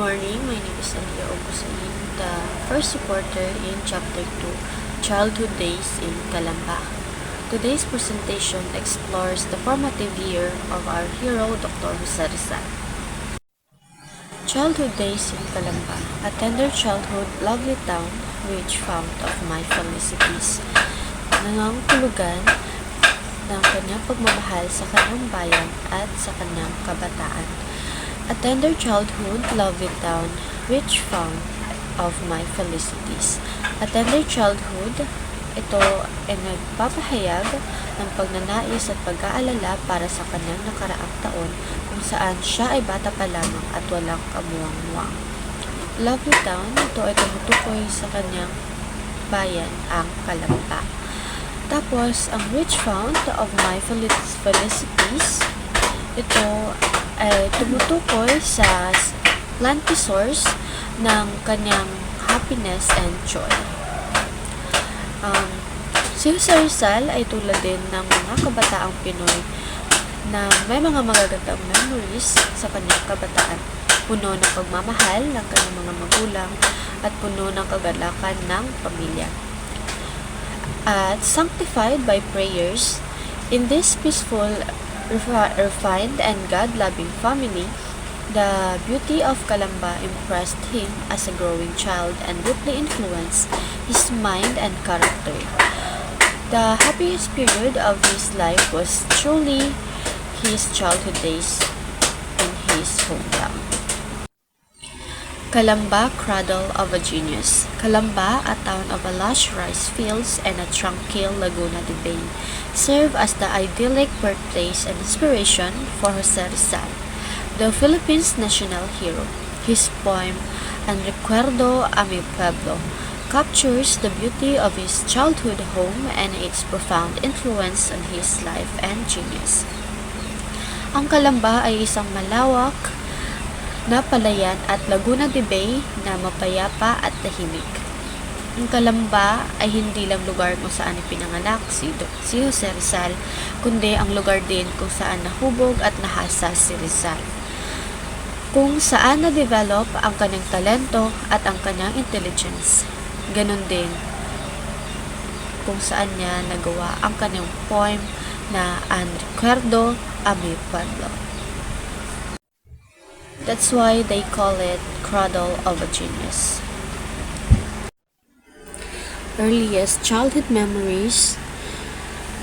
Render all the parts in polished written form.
morning, my name is Elia Ogusain, the first reporter in Chapter 2, Childhood Days in Calamba. Today's presentation explores the formative year of our hero, Dr. Jose Rizal. Childhood Days in Calamba, a tender childhood, lovely town, rich fount of my felicities. Nangangtulugan ng kanyang pagmamahal sa kanyang bayan at sa kanyang kabataan. A tender childhood, lovely town, rich fount of my felicities. A tender childhood, ito ay nagpapahayag ng pagnanais at pag-aalala para sa kanyang nakaraang taon kung saan siya ay bata pa lamang at walang kamuwang-muwang. Lovely town, ito ay tumutukoy sa kanyang bayan, ang Calamba. Tapos, ang rich fount of my felicities, ito ay tumutukoy sa plenty source ng kanyang happiness and joy. Si Jose Rizal ay tulad din ng mga kabataang Pinoy na may mga magagandang memories sa kanyang kabataan. Puno ng pagmamahal ng kanyang mga magulang at puno ng kagalakan ng pamilya. At sanctified by prayers, in this peaceful, refined and God-loving family, the beauty of Calamba impressed him as a growing child and deeply influenced his mind and character. The happiest period of his life was truly his childhood days in his hometown. Calamba, cradle of a genius. Calamba, a town of a lush rice fields and a tranquil Laguna de Bay, serve as the idyllic birthplace and inspiration for Jose Rizal, the Philippines' national hero. His poem, "An Recuerdo a Mi Pueblo," captures the beauty of his childhood home and its profound influence on his life and genius. Ang Calamba ay isang malawak na palayan at Laguna de Bay na mapayapa at tahimik. Ang Calamba ay hindi lang lugar kung saan ipinanganak si Jose Rizal, kundi ang lugar din kung saan nahubog at nahasa si Rizal. Kung saan na-develop ang kanyang talento at ang kanyang intelligence. Ganon din kung saan niya nagawa ang kanyang poem na An Recuerdo a Mi Pueblo. That's why they call it cradle of a genius. Earliest childhood memories.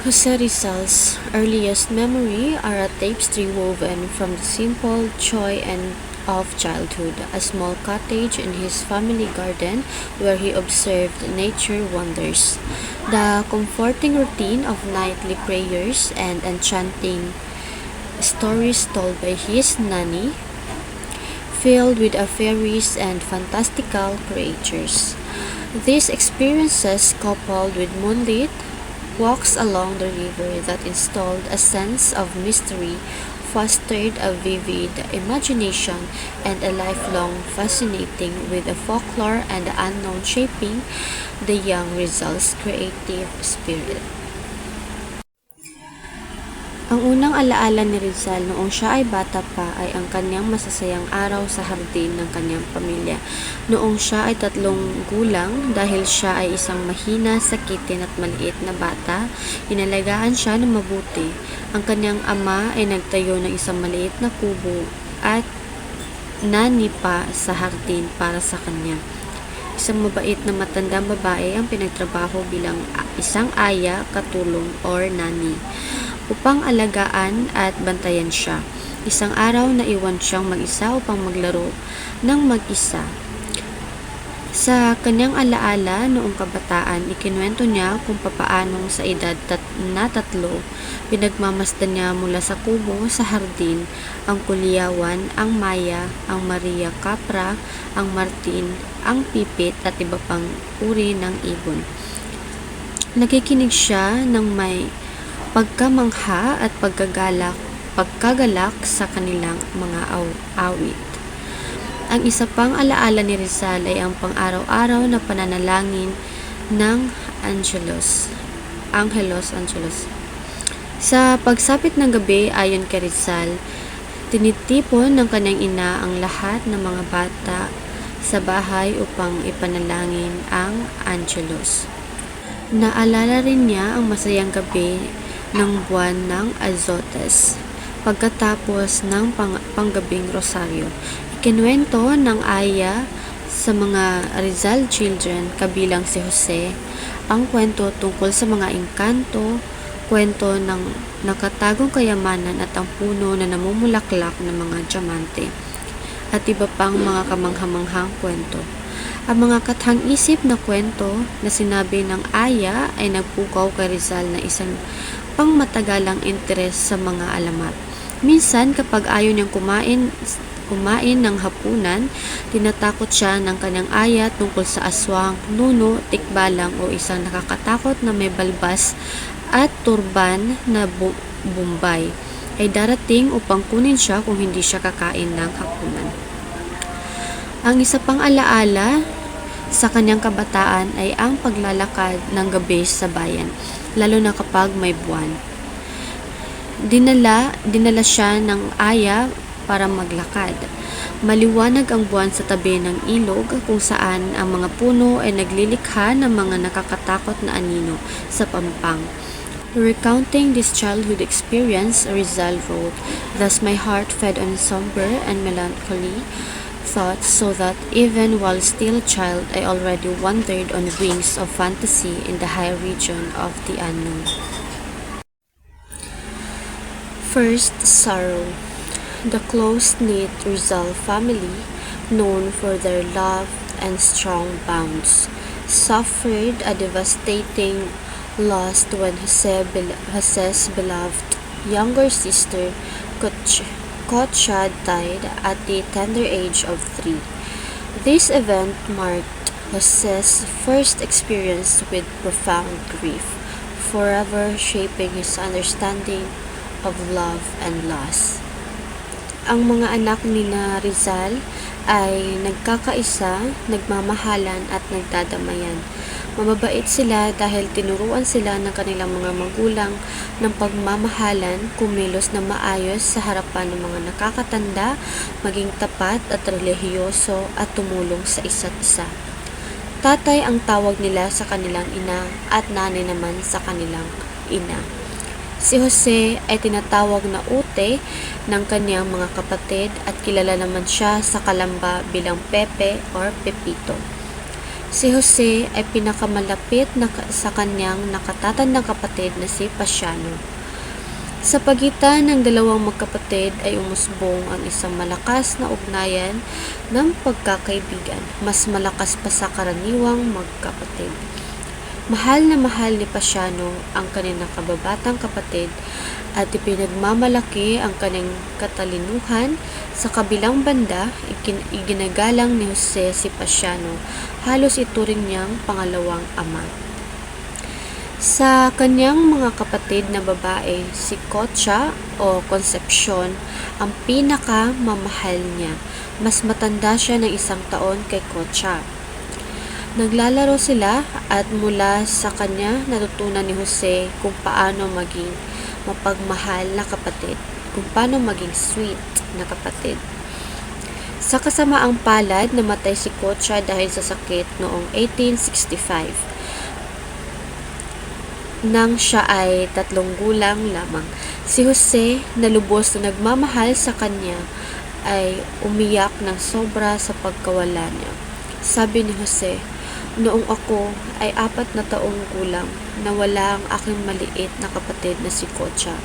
Jose Rizal's earliest memory are a tapestry woven from the simple joy and of childhood, a small cottage in his family garden where he observed nature wonders, the comforting routine of nightly prayers and enchanting stories told by his nanny, filled with fairies and fantastical creatures. These experiences, coupled with moonlit walks along the river that installed a sense of mystery, fostered a vivid imagination and a lifelong fascinating with the folklore and the unknown shaping the young Rizal's creative spirit. Ang unang alaala ni Rizal noong siya ay bata pa ay ang kanyang masasayang araw sa hardin ng kanyang pamilya. Noong siya ay 3 gulang, dahil siya ay isang mahina, sakitin at maliit na bata, inalagaan siya ng mabuti. Ang kanyang ama ay nagtayo ng isang maliit na kubo at nanipa sa hardin para sa kanya. Isang mabait na matandang babae ang pinagtrabaho bilang isang aya, katulong or nani, upang alagaan at bantayan siya. Isang araw na iwan siyang mag-isa upang maglaro ng mag-isa. Sa kanyang alaala noong kabataan, ikinuwento niya kung papaanong sa edad na 3, pinagmamasdan niya mula sa kubo sa hardin ang kuliyawan, ang maya, ang Maria Capra, ang Martin, ang pipit at iba pang uri ng ibon. Nakikinig siya ng may pagkamangha at pagkagalak sa kanilang mga awit. Ang isa pang alaala ni Rizal ay ang pang-araw-araw na pananalangin ng Angelos. Sa pagsapit ng gabi, ayon kay Rizal, Tinitipon ng kanyang ina ang lahat ng mga bata sa bahay upang ipanalangin ang Angelus. Naalala rin niya ang masayang gabi ng buwan ng Azotes pagkatapos ng panggabing rosaryo. Ikinuwento ng Aya sa mga Rizal children kabilang si Jose ang kwento tungkol sa mga engkanto, kwento ng nakatagong kayamanan at ang puno na namumulaklak ng mga diamante at iba pang mga kamanghamanghang kwento. Ang mga kathang-isip na kwento na sinabi ng Aya ay nagpukaw kay Rizal na isang pangmatagalang interes sa mga alamat. Minsan kapag ayaw niyang kumain ng hapunan, tinatakot siya ng kanyang aya tungkol sa aswang, nuno, tikbalang o isang nakakatakot na may balbas at turban na Bombay ay darating upang kunin siya kung hindi siya kakain ng hapunan. Ang isa pang alaala sa kanyang kabataan ay ang paglalakad ng gabi sa bayan, lalo na kapag may buwan. Dinala siya ng aya para maglakad. Maliwanag ang buwan sa tabi ng ilog kung saan ang mga puno ay naglilikha ng mga nakakatakot na anino sa pampang. Recounting this childhood experience, Rizal wrote, "Thus my heart fed on somber and melancholy thoughts, so that even while still a child, I already wandered on wings of fantasy in the high region of the unknown." First sorrow. The close-knit Rizal family, known for their love and strong bonds, suffered a devastating loss when Jose's beloved younger sister, Kotcha, died at the tender age of 3. This event marked Jose's first experience with profound grief, forever shaping his understanding of love and loss. Ang mga anak ni Rizal ay nagkakaisa, nagmamahalan at nagdadamayan. Mababait sila dahil tinuruan sila ng kanilang mga magulang ng pagmamahalan, kumilos na maayos sa harapan ng mga nakakatanda, maging tapat at relihiyoso at tumulong sa isa't isa. Tatay ang tawag nila sa kanilang ina at nanay naman sa kanilang ina. Si Jose ay tinatawag na ute ng kanyang mga kapatid at kilala naman siya sa Kalamba bilang Pepe or Pepito. Si Jose ay pinakamalapit sa kanyang nakatatandang kapatid na si Pasiano. Sa pagitan ng dalawang magkapatid ay umusbong ang isang malakas na ugnayan ng pagkakaibigan, mas malakas pa sa karaniwang magkapatid. Mahal na mahal ni Pasiano ang kanyang kababatang kapatid at ipinagmamalaki ang kanyang katalinuhan. Sa kabilang banda, iginagalang ni Jose si Pasiano, halos ituring niyang pangalawang ama. Sa kanyang mga kapatid na babae, si Kotcha o Concepcion ang pinakamamahal niya. Mas matanda siya ng 1 taon kay Kotcha. Naglalaro sila at mula sa kanya natutunan ni Jose kung paano maging mapagmahal na kapatid, kung paano maging sweet na kapatid. Sa kasamaang palad, namatay si Kotcha dahil sa sakit noong 1865. Nang siya ay 3 gulang lamang. Si Jose, na lubos na nagmamahal sa kanya, ay umiyak ng sobra sa pagkawala niya. Sabi ni Jose, "Noong ako ay 4 na taong gulang, nawala ang aking maliit na kapatid na si Kotcha.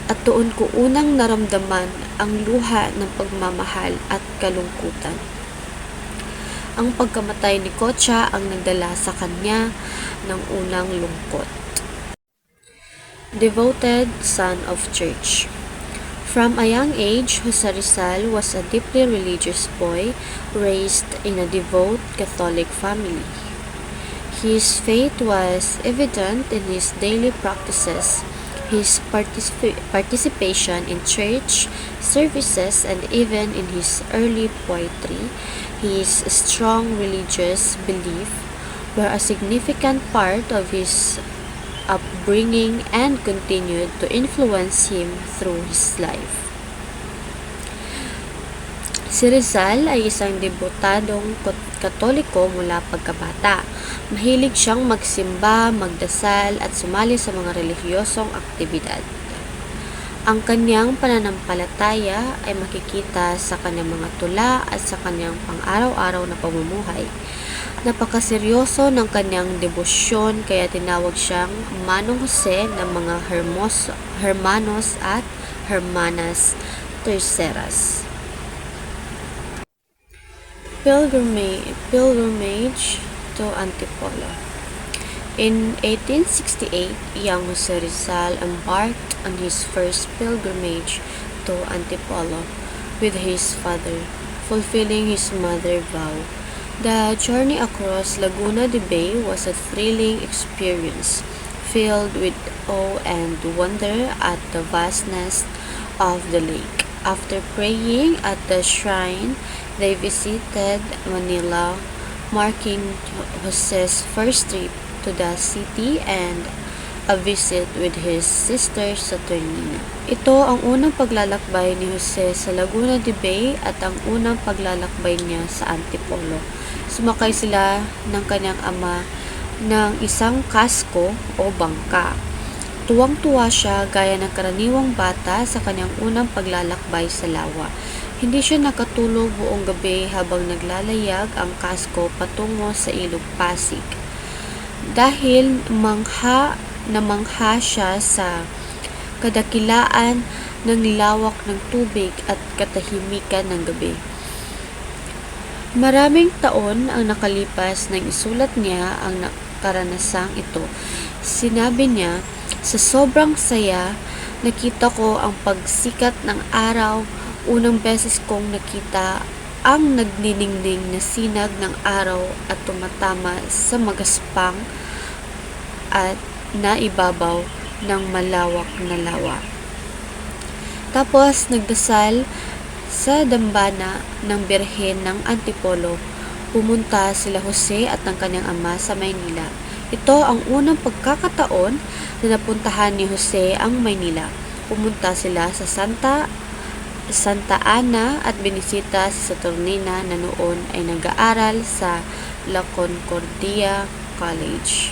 At doon ko unang naramdaman ang luha ng pagmamahal at kalungkutan." Ang pagkamatay ni Kotcha ang nagdala sa kanya ng unang lungkot. Devoted son of church. From a young age, Jose Rizal was a deeply religious boy raised in a devout Catholic family. His faith was evident in his daily practices, his participation in church services, and even in his early poetry. His strong religious belief were a significant part of his upbringing and continued to influence him through his life. Si Rizal ay isang debutadong Katoliko mula pagkabata. Mahilig siyang magsimba, magdasal at sumali sa mga relihiyosong aktibidad. Ang kanyang pananampalataya ay makikita sa kanyang mga tula at sa kanyang pang-araw-araw na pamumuhay. Napakaseryoso ng kanyang debosyon kaya tinawag siyang Manong Jose ng mga Hermanos at Hermanas Terceras. Pilgrimage to Antipolo. In 1868, young Jose Rizal embarked on his first pilgrimage to Antipolo with his father, fulfilling his mother's vow. The journey across Laguna de Bay was a thrilling experience, filled with awe and wonder at the vastness of the lake. After praying at the shrine, they visited Manila, marking Jose's first trip to the city and a visit with his sister Saturnina. Ito ang unang paglalakbay ni Jose sa Laguna de Bay at ang unang paglalakbay niya sa Antipolo. Sumakay sila ng kanyang ama ng isang kasko o bangka. Tuwang-tuwa siya gaya ng karaniwang bata sa kanyang unang paglalakbay sa lawa. Hindi siya nakatulog buong gabi habang naglalayag ang kasko patungo sa Ilog Pasig. Dahil mangha siya sa kadakilaan ng lawak ng tubig at katahimikan ng gabi. Maraming taon ang nakalipas nang isulat niya ang karanasang ito. Sinabi niya, sa sobrang saya, nakita ko ang pagsikat ng araw. Unang beses kong nakita ang nagniningning na sinag ng araw at tumatama sa magaspang at naibabaw ng malawak na lawa. Tapos nagdasal sa dambana ng Birhen ng Antipolo. Pumunta sila Jose at ang kanyang ama sa Maynila. Ito ang unang pagkakataon na napuntahan ni Jose ang Maynila. Pumunta sila sa Santa Ana at binisita si Saturnina na noon ay nag-aaral sa La Concordia College.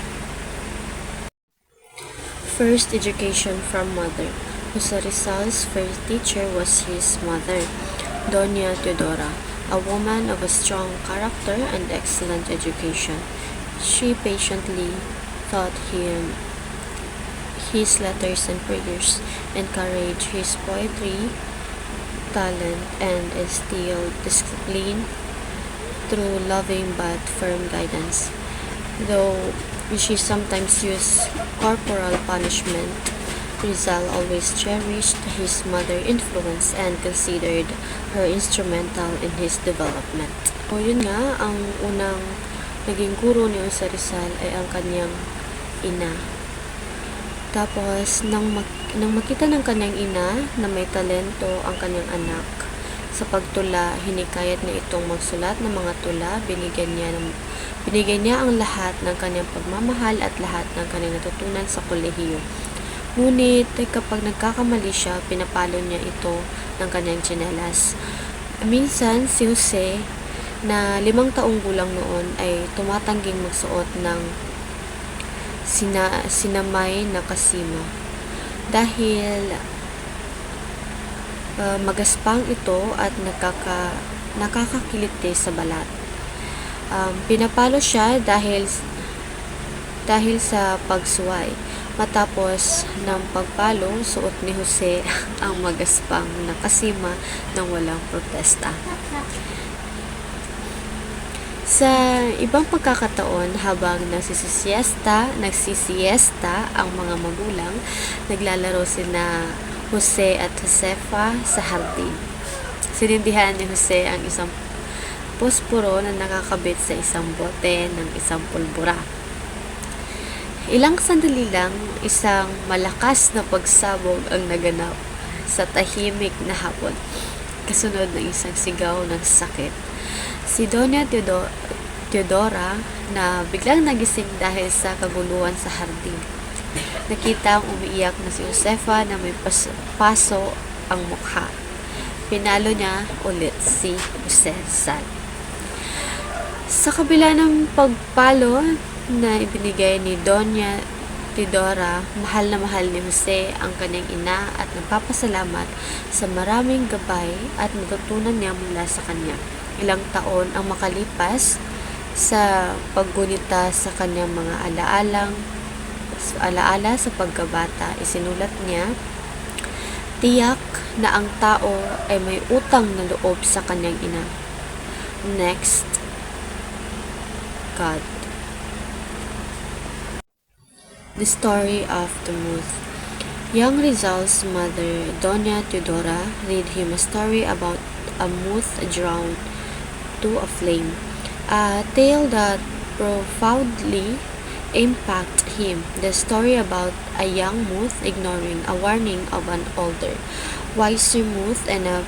First education from mother. Jose Rizal's first teacher was his mother, Doña Teodora, a woman of a strong character and excellent education. She patiently taught him his letters and prayers, encouraged his poetry talent, and instilled discipline through loving but firm guidance. Though she sometimes used corporal punishment, Rizal always cherished his mother's influence and considered her instrumental in his development. O yun nga, ang unang naging guro ni Jose Rizal ay ang kanyang ina. Tapos, nang makita ng kanyang ina na may talento ang kanyang anak sa pagtula, hinikayat niya itong magsulat ng mga tula, binigyan niya ang lahat ng kanyang pagmamahal at lahat ng kanyang natutunan sa kolehiyo. Ngunit kapag nagkakamali siya, pinapalo niya ito ng kanyang tsinelas. Minsan, si Jose, na 5 taong gulang noon, ay tumatangging magsuot ng sinamay na kasima. Dahil magaspang ito at nakakakiliti sa balat. Pinapalo siya dahil sa pagsuway. Matapos ng pagpalo, suot ni Jose ang magaspang na kasima nang walang protesta. Sa ibang pagkakataon, habang nagsisiesta ang mga magulang, naglalaro sina Jose at Josefa sa hardin. Sinindihan ni Jose ang isang posporo na nakakabit sa isang bote ng isang pulbura. Ilang sandali lang, isang malakas na pagsabog ang naganap sa tahimik na hapon, kasunod ng isang sigaw ng sakit. Si Doña Teodora na biglang nagising dahil sa kaguluhan sa hardin. Nakita ang umiiyak na si Josefa na may paso ang mukha. pinalo niya ulit si Jose Rizal. Sa kabila ng pagpalo na ibinigay ni Doña Teodora, mahal na mahal ni Jose ang kanyang ina at nagpapasalamat sa maraming gabay at natutunan niya mula sa kanya. Ilang taon ang makalipas sa paggunita sa kanyang mga alaala sa pagkabata, isinulat niya, tiyak na ang tao ay may utang na loob sa kanyang ina. Next, God. The story of the moth. Young Rizal's mother, Doña Teodora, read him a story about a moth drowned to a flame, a tale that profoundly impacted him. The story about a young moth ignoring a warning of an older, wiser moth and a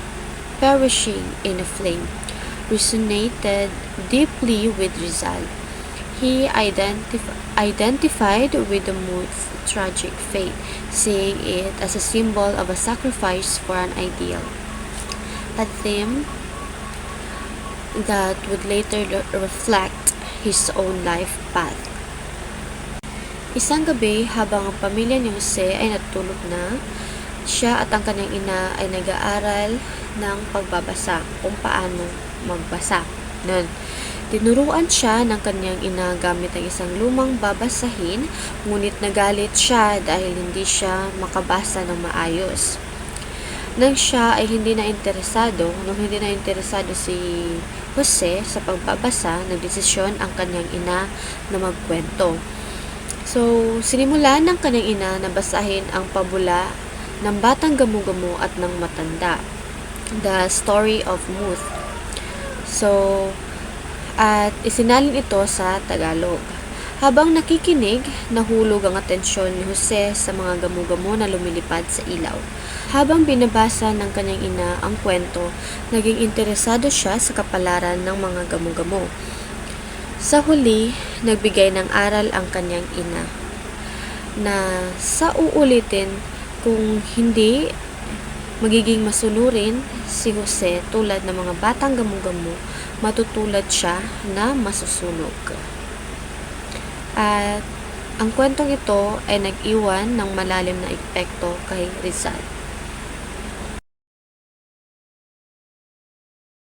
perishing in a flame resonated deeply with Rizal. He identified with the moth's tragic fate, seeing it as a symbol of a sacrifice for an ideal, a theme that would later reflect his own life path. Isang gabi, habang ang pamilya ni Jose ay natulog na, siya at ang kanyang ina ay nag-aaral ng pagbabasa kung paano magbasa. Tinuruan siya ng kanyang ina gamit ang isang lumang babasahin, ngunit nagalit siya dahil hindi siya makabasa ng maayos. Nung hindi na interesado si Jose sa pagbabasa, nagdesisyon ang kanyang ina na magkwento. So, sinimulan ng kanyang ina na basahin ang pabula ng batang gamu-gamu at ng matanda, The Story of Muth. So, at isinalin ito sa Tagalog. Habang nakikinig, nahulog ang atensyon ni Jose sa mga gamu-gamu na lumilipad sa ilaw. Habang binabasa ng kanyang ina ang kwento, naging interesado siya sa kapalaran ng mga gamu-gamu. Sa huli, nagbigay ng aral ang kanyang ina na sa uulitin kung hindi magiging masunurin si Jose tulad ng mga batang gamu-gamu, matutulad siya na masusunog. At ang kwentong ito ay nag-iwan ng malalim na epekto kay Rizal.